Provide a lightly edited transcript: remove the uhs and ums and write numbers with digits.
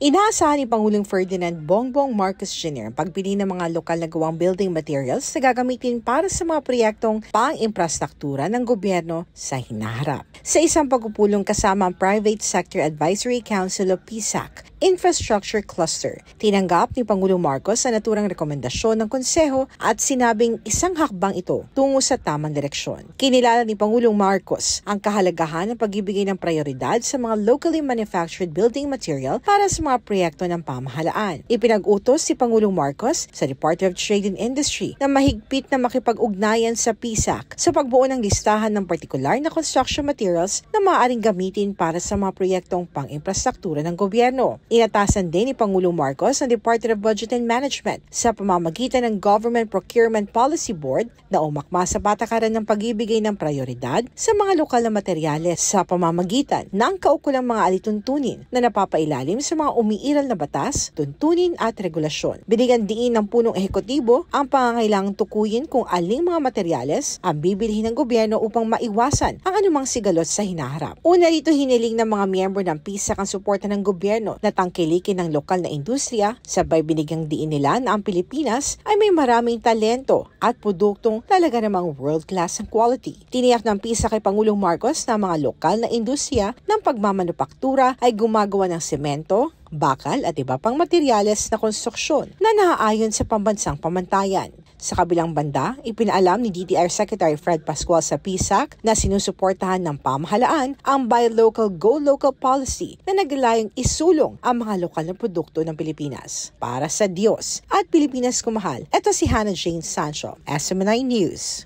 Inaasahan ni Pangulong Ferdinand Bongbong Marcos Jr. ang pagpili ng mga lokal na gawang building materials na gagamitin para sa mga proyektong pang-infrastruktura ng gobyerno sa hinaharap. Sa isang pagpupulong kasama ang Private Sector Advisory Council o PSAC, Infrastructure Cluster, tinanggap ni Pangulong Marcos ang naturang rekomendasyon ng Konseho at sinabing isang hakbang ito tungo sa tamang direksyon. Kinilala ni Pangulong Marcos ang kahalagahan ng pagbibigay ng prioridad sa mga locally manufactured building material para sa mga proyekto ng pamahalaan. Ipinag-utos si Pangulong Marcos sa Department of Trade and Industry na mahigpit na makipag-ugnayan sa PSAC sa pagbuo ng listahan ng partikular na construction materials na maaaring gamitin para sa mga proyektong pang-infrastruktura ng gobyerno. Inatasan din ni Pangulong Marcos ang Department of Budget and Management sa pamamagitan ng Government Procurement Policy Board na umakma sa patakaran ng pag-ibigay ng prioridad sa mga lokal na materyales sa pamamagitan ng kaukulang mga alituntunin na napapailalim sa mga umiiral na batas, tuntunin at regulasyon. Binigyan diin ng punong ehekutibo ang pangangailangang tukuyin kung aling mga materyales ang bibilhin ng gobyerno upang maiwasan ang anumang sigalot sa hinaharap. Una rito, hiniling ng mga miyembro ng PSAC ang suporta ng gobyerno na tangkilikin ng lokal na industriya, sabay binigyang diin nila na ang Pilipinas ay may maraming talento at produktong talaga namang world-class ang quality. Tiniyak ng PSAC kay Pangulong Marcos na mga lokal na industriya ng pagmamanupaktura ay gumagawa ng semento, bakal at iba pang materyales na konstruksyon na naaayon sa pambansang pamantayan. Sa kabilang banda, ipinaalam ni DTR Secretary Fred Pascual sa PSAC na sinusuportahan ng pamahalaan ang Buy Local, Go Local policy na naglalayong isulong ang mga lokal na produkto ng Pilipinas. Para sa Diyos at Pilipinas kumahal, ito si Hannah Jane Sancho, SMNI News.